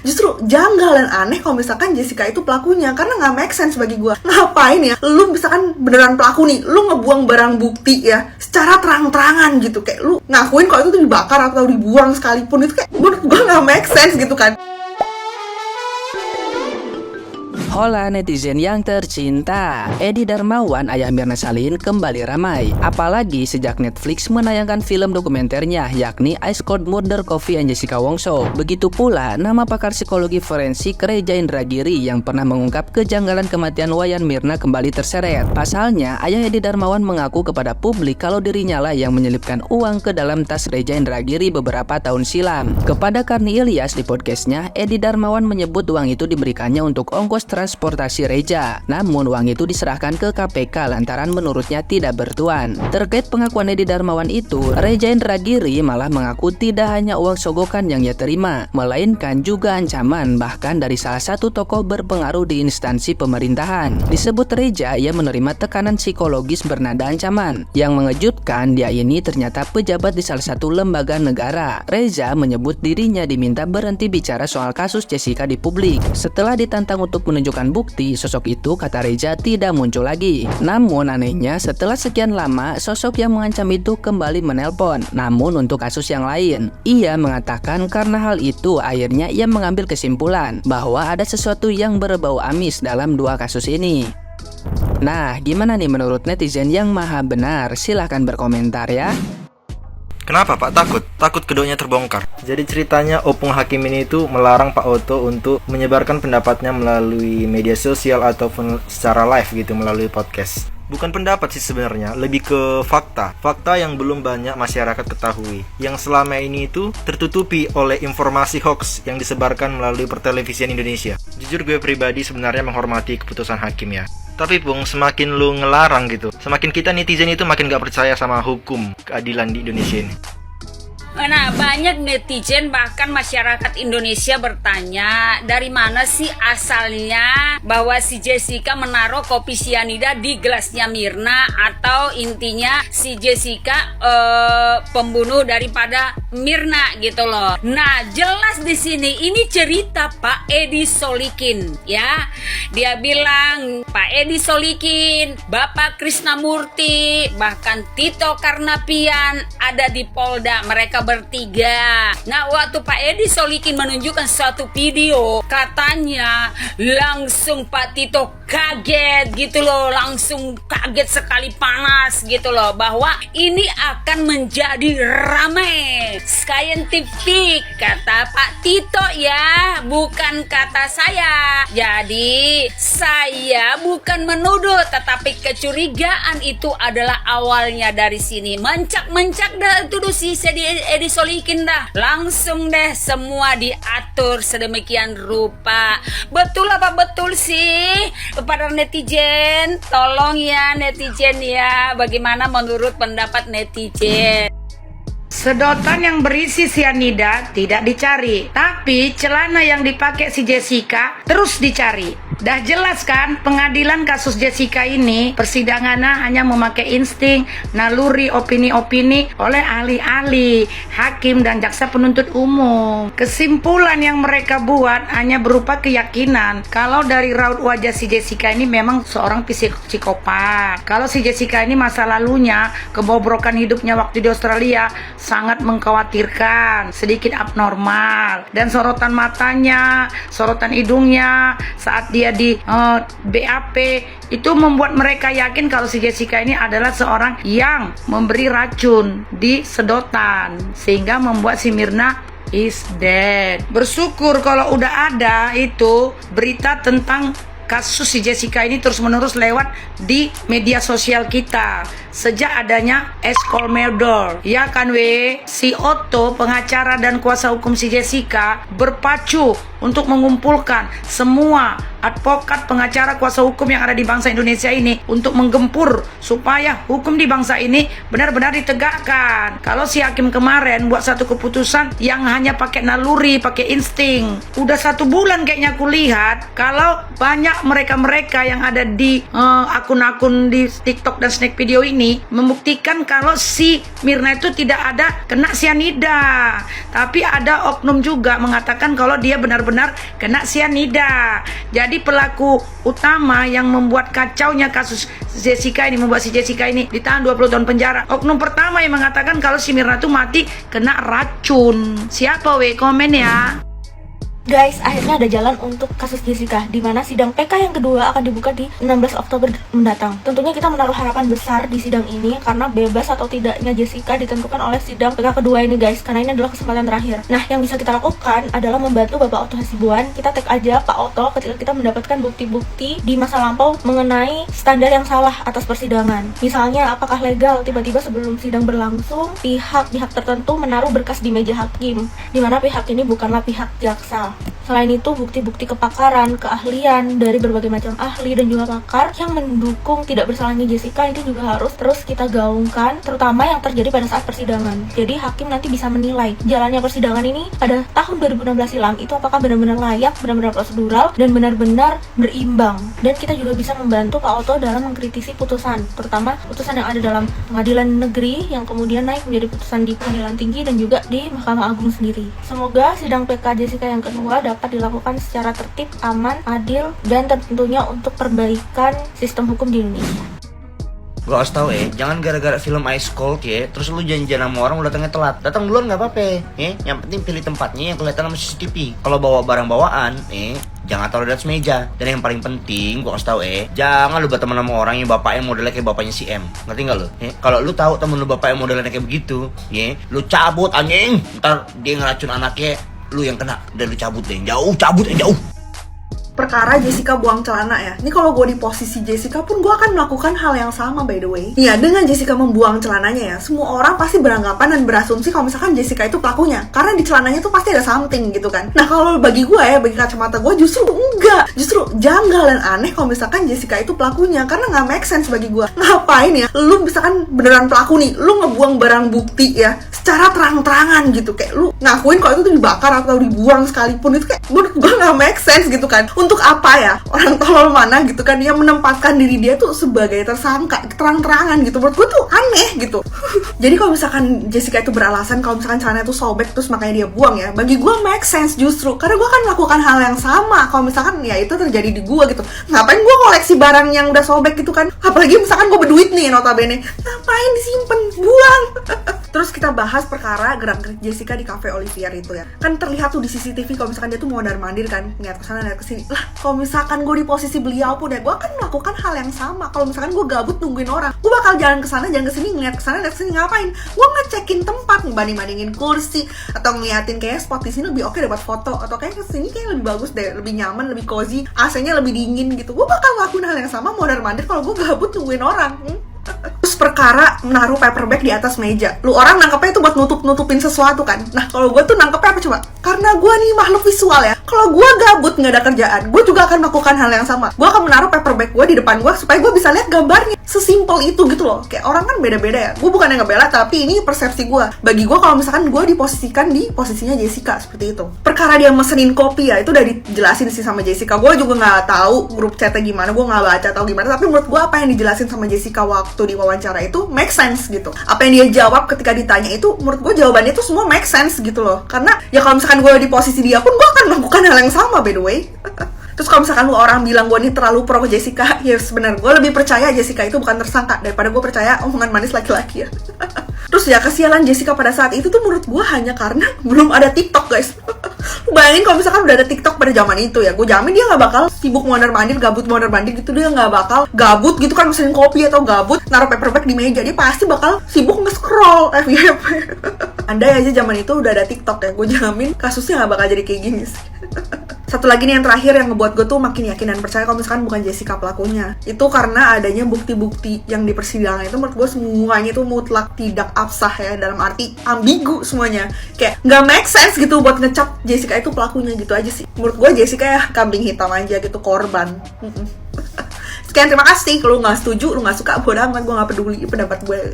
justru janggal dan aneh kalau misalkan Jessica itu pelakunya, karena nggak make sense bagi gue. Ngapain ya lu misalkan beneran pelaku nih, lu ngebuang barang bukti ya secara terang-terangan gitu, kayak lu ngakuin kalau itu tuh dibakar atau dibuang sekalipun, itu kayak menurut gue nggak make sense gitu kan. Hola netizen yang tercinta, Edi Darmawan ayah Mirna Salihin kembali ramai. Apalagi sejak Netflix menayangkan film dokumenternya yakni Ice Cold Murder Coffee and Jessica Wongso. Begitu pula nama pakar psikologi forensik Reza Indragiri yang pernah mengungkap kejanggalan kematian Wayan Mirna kembali terseret. Pasalnya, ayah Edi Darmawan mengaku kepada publik kalau dirinya lah yang menyelipkan uang ke dalam tas Reza Indragiri beberapa tahun silam. Kepada Karni Ilyas di podcastnya, Edi Darmawan menyebut uang itu diberikannya untuk ongkos transportasi Reza. Namun uang itu diserahkan ke KPK lantaran menurutnya tidak bertuan. Terkait pengakuan Edi Darmawan itu, Reza Indragiri malah mengaku tidak hanya uang sogokan yang ia terima, melainkan juga ancaman bahkan dari salah satu tokoh berpengaruh di instansi pemerintahan. Disebut Reza ia menerima tekanan psikologis bernada ancaman. Yang mengejutkan, dia ini ternyata pejabat di salah satu lembaga negara. Reza menyebut dirinya diminta berhenti bicara soal kasus Jessica di publik. Setelah ditantang untuk menunjukkan bukti, sosok itu kata Reza tidak muncul lagi. Namun anehnya setelah sekian lama sosok yang mengancam itu kembali menelpon, namun untuk kasus yang lain. Ia mengatakan karena hal itu akhirnya ia mengambil kesimpulan bahwa ada sesuatu yang berbau amis dalam dua kasus ini. Nah, gimana nih menurut netizen yang maha benar? Silahkan berkomentar ya. Kenapa Pak takut? Takut keduanya terbongkar. Jadi ceritanya Opung Hakim ini itu melarang Pak Oto untuk menyebarkan pendapatnya melalui media sosial ataupun secara live gitu melalui podcast. Bukan pendapat sih sebenarnya, lebih ke fakta. Fakta yang belum banyak masyarakat ketahui, yang selama ini itu tertutupi oleh informasi hoax yang disebarkan melalui pertelevisian Indonesia. Jujur gue pribadi sebenarnya menghormati keputusan hakim ya. Tapi Bung, semakin lu ngelarang gitu, semakin kita netizen itu makin gak percaya sama hukum keadilan di Indonesia ini. Nah, banyak netizen bahkan masyarakat Indonesia bertanya dari mana sih asalnya bahwa si Jessica menaruh kopi sianida di gelasnya Mirna, atau intinya si Jessica pembunuh daripada Mirna gitu loh. Nah, jelas di sini ini cerita Pak Edi Solikin ya. Dia bilang Pak Edi Solikin, Bapak Krisnamurti, bahkan Tito Karnavian ada di Polda, mereka bertiga. Nah, waktu Pak Edi Solikin menunjukkan suatu video, katanya langsung Pak Tito kaget gitu loh, langsung kaget sekali panas gitu loh, bahwa ini akan menjadi ramai scientific, kata Pak Tito ya, bukan kata saya. Jadi saya bukan menuduh, tetapi kecurigaan itu adalah awalnya dari sini. Mencak-mencak dah tuduh si Edi Solikin dah, langsung deh semua diatur sedemikian rupa. Betul apa betul sih? Para netizen, tolong ya netizen ya, bagaimana menurut pendapat netizen? Sedotan yang berisi sianida tidak dicari, tapi celana yang dipakai si Jessica terus dicari. Dah jelas kan pengadilan kasus Jessica ini persidangannya hanya memakai insting, naluri, opini-opini oleh ahli-ahli, hakim dan jaksa penuntut umum. Kesimpulan yang mereka buat hanya berupa keyakinan kalau dari raut wajah si Jessica ini memang seorang psikopat. Kalau si Jessica ini masa lalunya, kebobrokan hidupnya waktu di Australia sangat mengkhawatirkan, sedikit abnormal, dan sorotan matanya, sorotan hidungnya saat dia di BAP itu membuat mereka yakin kalau si Jessica ini adalah seorang yang memberi racun di sedotan sehingga membuat si Mirna is dead. Bersyukur kalau udah ada itu berita tentang kasus si Jessica ini terus-menerus lewat di media sosial kita sejak adanya Ice Cold Murder. Ya kan si Otto, pengacara dan kuasa hukum si Jessica, berpacu untuk mengumpulkan semua advokat, pengacara, kuasa hukum yang ada di bangsa Indonesia ini untuk menggempur supaya hukum di bangsa ini benar-benar ditegakkan. Kalau si hakim kemarin buat satu keputusan yang hanya pakai naluri, pakai insting, udah 1 bulan kayaknya aku lihat kalau banyak mereka-mereka yang ada di akun-akun di TikTok dan Snack Video ini ini membuktikan kalau si Mirna itu tidak ada kena sianida, tapi ada oknum juga mengatakan kalau dia benar-benar kena sianida. Jadi pelaku utama yang membuat kacaunya kasus Jessica ini, membuat si Jessica ini ditahan 20 tahun penjara, oknum pertama yang mengatakan kalau si Mirna itu mati kena racun. Siapa komen ya? Guys, akhirnya ada jalan untuk kasus Jessica, di mana sidang PK yang kedua akan dibuka di 16 Oktober mendatang. Tentunya kita menaruh harapan besar di sidang ini, karena bebas atau tidaknya Jessica ditentukan oleh sidang PK kedua ini guys, karena ini adalah kesempatan terakhir. Nah, yang bisa kita lakukan adalah membantu Bapak Otto Hasibuan. Kita tag aja Pak Otto ketika kita mendapatkan bukti-bukti di masa lampau mengenai standar yang salah atas persidangan. Misalnya, apakah legal tiba-tiba sebelum sidang berlangsung, pihak-pihak tertentu menaruh berkas di meja hakim, di mana pihak ini bukanlah pihak jaksa. Selain itu, bukti-bukti kepakaran, keahlian dari berbagai macam ahli dan juga pakar yang mendukung tidak bersalahnya Jessica ini juga harus terus kita gaungkan, terutama yang terjadi pada saat persidangan. Jadi hakim nanti bisa menilai jalannya persidangan ini pada tahun 2016 silam itu apakah benar-benar layak, benar-benar prosedural, dan benar-benar berimbang. Dan kita juga bisa membantu Pak Otto dalam mengkritisi putusan, terutama putusan yang ada dalam pengadilan negeri yang kemudian naik menjadi putusan di pengadilan tinggi dan juga di Mahkamah Agung sendiri. Semoga sidang PK Jessica yang kedua dapat dilakukan secara tertib, aman, adil, dan tentunya untuk perbaikan sistem hukum di Indonesia. Gue harus tahu jangan gara-gara film Ice Cold terus lu janjian sama orang lu datangnya telat. Datang duluan nggak apa-apa yang penting pilih tempatnya yang kelihatan sama CCTV. Kalau bawa barang bawaan jangan taruh di atas meja. Dan yang paling penting gue harus tahu jangan lu berteman sama orang yang bapaknya modelnya kayak bapaknya si M. Ngerti nggak lu? Kalau lu tahu temen lu bapaknya modelnya kayak begitu lu cabut anjing. Ntar dia ngeracun anaknya, lu yang kena, dan lu cabut cabut jauh. Perkara Jessica buang celana ya. Ini kalau gue di posisi Jessica pun gue akan melakukan hal yang sama by the way. Ya, dengan Jessica membuang celananya ya, semua orang pasti beranggapan dan berasumsi kalau misalkan Jessica itu pelakunya, karena di celananya tuh pasti ada something gitu kan. Nah, kalau bagi gue ya, bagi kacamata gue justru enggak. Justru janggal dan aneh kalau misalkan Jessica itu pelakunya, karena nggak make sense bagi gue. Ngapain ya, lu misalkan beneran pelaku nih, lu ngebuang barang bukti ya secara terang-terangan gitu, kayak lu ngakuin kalau itu tuh dibakar atau dibuang sekalipun, itu kayak menurut gue nggak make sense gitu kan. Untuk apa ya orang tolol mana gitu kan yang menempatkan diri dia tuh sebagai tersangka terang-terangan gitu. Menurut gue tuh aneh gitu. Jadi kalau misalkan Jessica itu beralasan kalau misalkan celananya tuh sobek terus makanya dia buang ya, bagi gue make sense justru, karena gue akan melakukan hal yang sama kalau misalkan ya itu terjadi di gue gitu. Ngapain gue koleksi barang yang udah sobek gitu kan, apalagi misalkan gue berduit nih notabene, ngapain disimpen, buang. Terus kita bahas perkara gerak-gerik Jessica di Cafe Olivier itu ya. Kan terlihat tuh di CCTV kalau misalkan dia tuh mondar-mandir kan, ngeliat kesana ngeliat kesini. Lah, kalau misalkan gue di posisi beliau pun ya, gue akan melakukan hal yang sama. Kalau misalkan gue gabut nungguin orang, gue bakal jalan kesana, jalan kesini, ngeliat kesana, ngeliat kesini. Ngapain? Gue ngecekin tempat, ngebanding-bandingin kursi, atau ngeliatin kayak spot di sini lebih oke dapat foto, atau kayak kesini kayak lebih bagus deh, lebih nyaman, lebih cozy, AC-nya lebih dingin gitu. Gue bakal ngelakuin hal yang sama, mondar-mandir kalau gue gabut nungguin orang. Terus perkara menaruh paper bag di atas meja. Lu orang nangkepnya itu buat nutupin sesuatu kan. Nah, kalau gue tuh nangkepnya apa coba? Karena gue nih makhluk visual ya. Kalau gue gabut nggak ada kerjaan, gue juga akan melakukan hal yang sama. Gue akan menaruh paper bag gue di depan gue supaya gue bisa lihat gambarnya. Sesimpel itu gitu loh. Kayak orang kan beda-beda ya. Gue bukan yang ngebela, tapi ini persepsi gue. Bagi gue kalau misalkan gue diposisikan di posisinya Jessica seperti itu. Perkara dia mesenin kopi ya, itu udah dijelasin sih sama Jessica. Gue juga nggak tahu grup chatnya gimana, gue nggak baca atau gimana. Tapi menurut gue apa yang dijelasin sama Jessica waktu di wawancara itu make sense gitu. Apa yang dia jawab ketika ditanya itu menurut gue jawabannya itu semua make sense gitu loh. Karena ya kalau misalkan gue di posisi dia pun gue akan melakukan hal yang sama by the way. Terus kalau misalkan lu orang bilang gue nih terlalu pro Jessica, ya sebenarnya gue lebih percaya Jessica itu bukan tersangka daripada gue percaya omongan manis laki-laki ya. Terus ya kesialan Jessica pada saat itu tuh menurut gue hanya karena belum ada TikTok guys. Lu bayangin kalau misalkan udah ada TikTok pada zaman itu ya, gue jamin dia gak bakal sibuk mondar-mandir, gabut mondar-mandir gitu. Dia gak bakal gabut gitu kan mesenin kopi atau gabut naruh paper bag di meja. Dia pasti bakal sibuk nge-scroll FYP. Andai aja zaman itu udah ada TikTok ya, gue jamin kasusnya gak bakal jadi kayak gini sih. Satu lagi nih yang terakhir yang ngebuat gue tuh makin yakin dan percaya kalau misalkan bukan Jessica pelakunya, itu karena adanya bukti-bukti yang di persidangan itu menurut gue semuanya tuh mutlak tidak absah ya, dalam arti ambigu semuanya, kayak nggak make sense gitu buat ngecap Jessica itu pelakunya gitu aja sih. Menurut gue Jessica ya kambing hitam aja gitu, korban. Sekian, terima kasih. Kalau lu nggak setuju, lu nggak suka, bodo amat, gue nggak peduli pendapat gue.